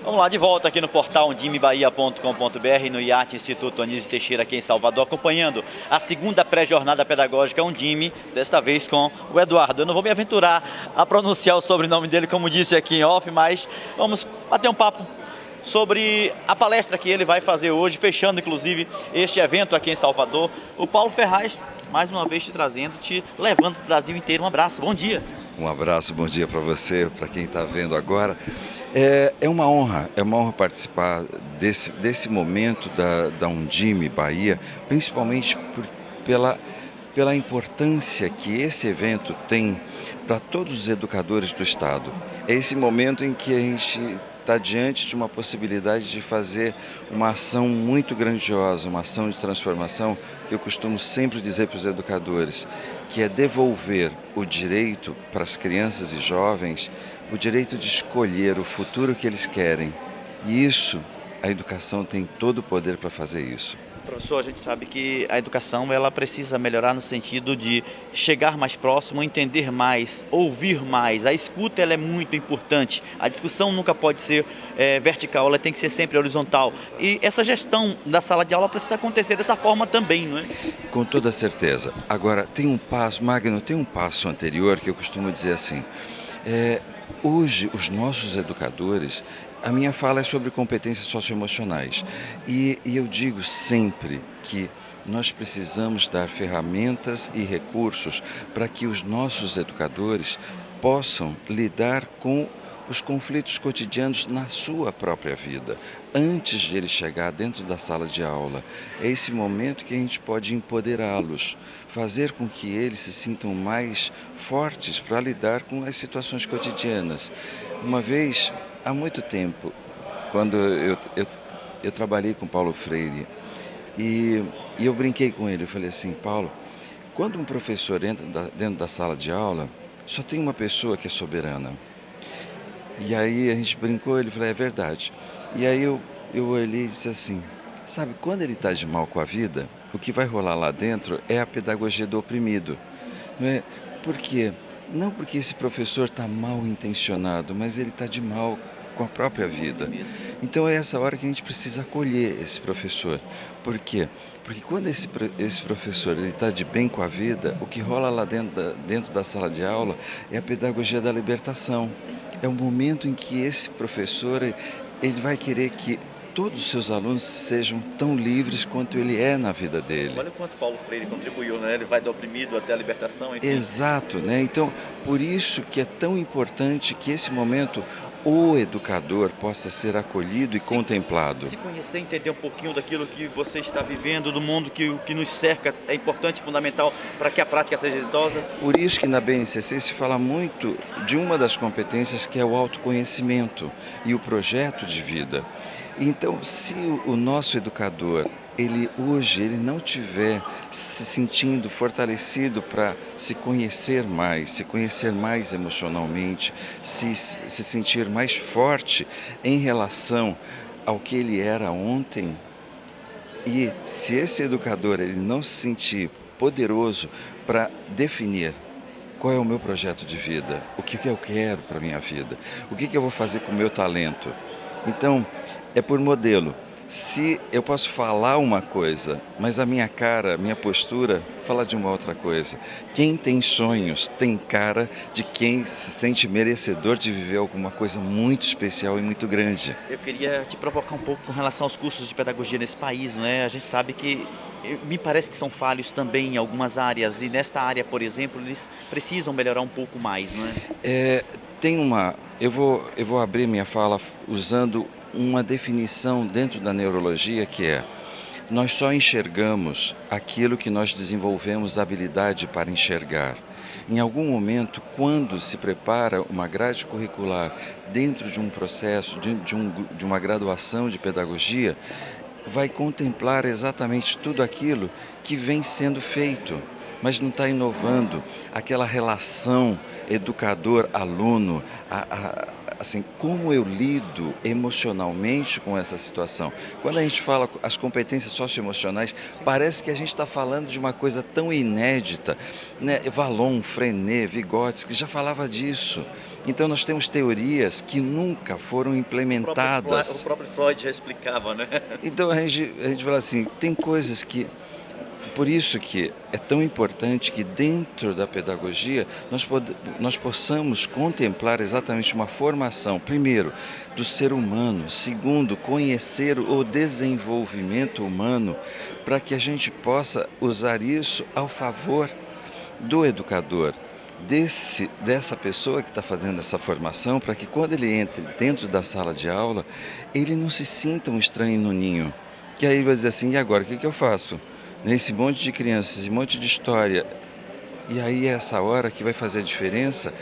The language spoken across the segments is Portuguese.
Vamos lá, de volta aqui no portal undimebahia.com.br, no IAT Instituto Anísio Teixeira, aqui em Salvador, acompanhando a segunda pré-jornada pedagógica Undime, desta vez com o Eduardo. Eu não vou me aventurar a pronunciar o sobrenome dele, como disse aqui em off, mas vamos bater um papo sobre a palestra que ele vai fazer hoje, fechando inclusive este evento aqui em Salvador. O Paulo Ferraz, mais uma vez te trazendo, te levando para o Brasil inteiro. Um abraço, bom dia. Um abraço, bom dia para você, para quem está vendo agora. É uma honra participar desse momento da Undime Bahia, principalmente pela importância que esse evento tem para todos os educadores do Estado. É esse momento em que a gente está diante de uma possibilidade de fazer uma ação muito grandiosa, uma ação de transformação que eu costumo sempre dizer para os educadores, que é devolver o direito para as crianças e jovens, o direito de escolher o futuro que eles querem. E isso, a educação tem todo o poder para fazer isso. Professor, a gente sabe que a educação ela precisa melhorar no sentido de chegar mais próximo, entender mais, ouvir mais. A escuta ela é muito importante. A discussão nunca pode ser vertical, ela tem que ser sempre horizontal. E essa gestão da sala de aula precisa acontecer dessa forma também, não é? Com toda certeza. Agora, Magno, tem um passo anterior que eu costumo dizer assim. Hoje, os nossos educadores, a minha fala é sobre competências socioemocionais e eu digo sempre que nós precisamos dar ferramentas e recursos para que os nossos educadores possam lidar com os conflitos cotidianos na sua própria vida, antes de ele chegar dentro da sala de aula. É esse momento que a gente pode empoderá-los, fazer com que eles se sintam mais fortes para lidar com as situações cotidianas. Uma vez, há muito tempo, quando eu trabalhei com Paulo Freire, e eu brinquei com ele, eu falei assim, Paulo, quando um professor entra dentro da sala de aula, só tem uma pessoa que é soberana. E aí a gente brincou, ele falou, é verdade. E aí eu olhei e disse assim, sabe, quando ele está de mal com a vida, o que vai rolar lá dentro é a pedagogia do oprimido. Não é? Por quê? Não porque esse professor está mal intencionado, mas ele está de mal com a própria vida. Então é essa hora que a gente precisa acolher esse professor. Por quê? Porque quando esse professor está de bem com a vida, o que rola lá dentro da sala de aula é a pedagogia da libertação. É o momento em que esse professor ele vai querer que todos os seus alunos sejam tão livres quanto ele é na vida dele. Olha o quanto Paulo Freire contribuiu, né? Ele vai do oprimido até a libertação. Enfim. Exato, né? Então, por isso que é tão importante que esse momento o educador possa ser acolhido e contemplado. Se conhecer, entender um pouquinho daquilo que você está vivendo, do mundo que nos cerca, é importante, fundamental para que a prática seja exitosa. Por isso que na BNCC se fala muito de uma das competências que é o autoconhecimento e o projeto de vida. Então, se o nosso educador, hoje ele não estiver se sentindo fortalecido para se conhecer mais emocionalmente, se sentir mais forte em relação ao que ele era ontem, e se esse educador ele não se sentir poderoso para definir qual é o meu projeto de vida, o que eu quero para a minha vida, o que eu vou fazer com o meu talento. Então, é por modelo. Se eu posso falar uma coisa, mas a minha cara, a minha postura, fala de uma outra coisa. Quem tem sonhos tem cara de quem se sente merecedor de viver alguma coisa muito especial e muito grande. Eu queria te provocar um pouco com relação aos cursos de pedagogia nesse país, não é? A gente sabe que me parece que são falhos também em algumas áreas e nesta área, por exemplo, eles precisam melhorar um pouco mais, não é? Eu vou abrir minha fala usando uma definição dentro da neurologia que é: nós só enxergamos aquilo que nós desenvolvemos habilidade para enxergar. Em algum momento, quando se prepara uma grade curricular dentro de um processo, de uma graduação de pedagogia, vai contemplar exatamente tudo aquilo que vem sendo feito, mas não está inovando aquela relação educador-aluno, assim, como eu lido emocionalmente com essa situação. Quando a gente fala as competências socioemocionais, parece que a gente está falando de uma coisa tão inédita, né? Vallon, Freinet, Vygotsky já falava disso. Então nós temos teorias que nunca foram implementadas. O próprio Freud já explicava, né? Então a gente fala assim, tem coisas que... Por isso que é tão importante que dentro da pedagogia nós possamos contemplar exatamente uma formação, primeiro, do ser humano, segundo, conhecer o desenvolvimento humano, para que a gente possa usar isso ao favor do educador, dessa pessoa que está fazendo essa formação, para que quando ele entre dentro da sala de aula, ele não se sinta um estranho no ninho. Que aí vai dizer assim, e agora, o que eu faço? Nesse monte de crianças, esse monte de história. E aí é essa hora que vai fazer a diferença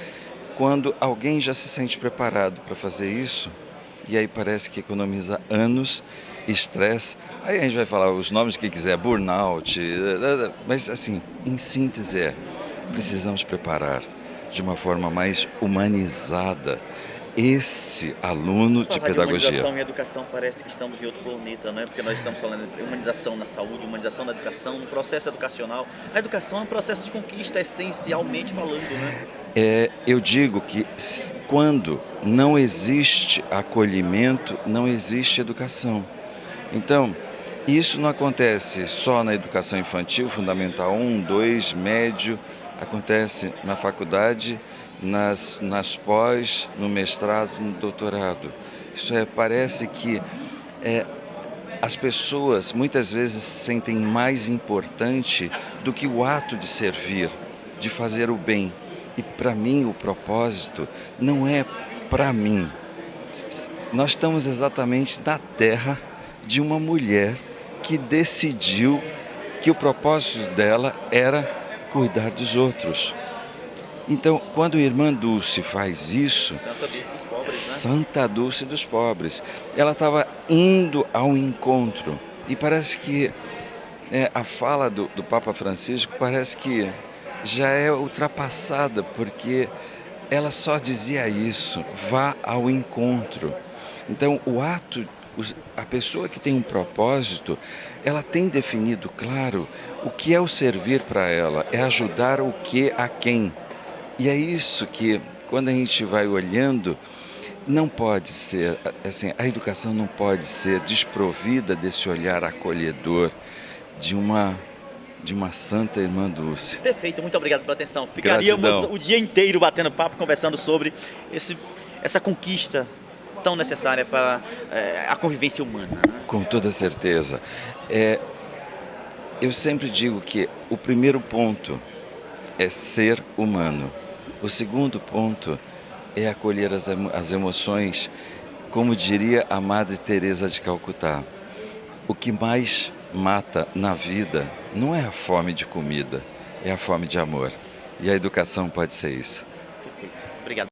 quando alguém já se sente preparado para fazer isso, e aí parece que economiza anos, estresse. Aí a gente vai falar os nomes que quiser, burnout, mas assim, em síntese precisamos preparar de uma forma mais humanizada esse aluno de pedagogia. Humanização e educação, parece que estamos em outro planeta, né? Porque nós estamos falando de humanização na saúde, humanização na educação, no processo educacional. A educação é um processo de conquista, essencialmente falando, né? Eu digo que quando não existe acolhimento, não existe educação. Então, isso não acontece só na educação infantil, fundamental 1, 2, médio, acontece na faculdade, nas pós, no mestrado, no doutorado. Isso parece que as pessoas muitas vezes se sentem mais importante do que o ato de servir, de fazer o bem. E para mim o propósito não é para mim. Nós estamos exatamente na terra de uma mulher que decidiu que o propósito dela era cuidar dos outros. Então, quando a Irmã Dulce faz isso, Santa Dulce dos Pobres, né? Santa Dulce dos Pobres, ela estava indo ao encontro. E parece que a fala do Papa Francisco parece que já é ultrapassada, porque ela só dizia isso, vá ao encontro. Então, a pessoa que tem um propósito, ela tem definido claro o que é o servir para ela, é ajudar o que a quem. E é isso que, quando a gente vai olhando, não pode ser, assim, a educação não pode ser desprovida desse olhar acolhedor de uma Santa Irmã Dulce. Perfeito, muito obrigado pela atenção. Ficaríamos Gratidão. o dia inteiro batendo papo, conversando sobre essa conquista tão necessária para a convivência humana, né? Com toda certeza. Eu sempre digo que o primeiro ponto é ser humano. O segundo ponto é acolher as emoções, como diria a Madre Teresa de Calcutá. O que mais mata na vida não é a fome de comida, é a fome de amor. E a educação pode ser isso.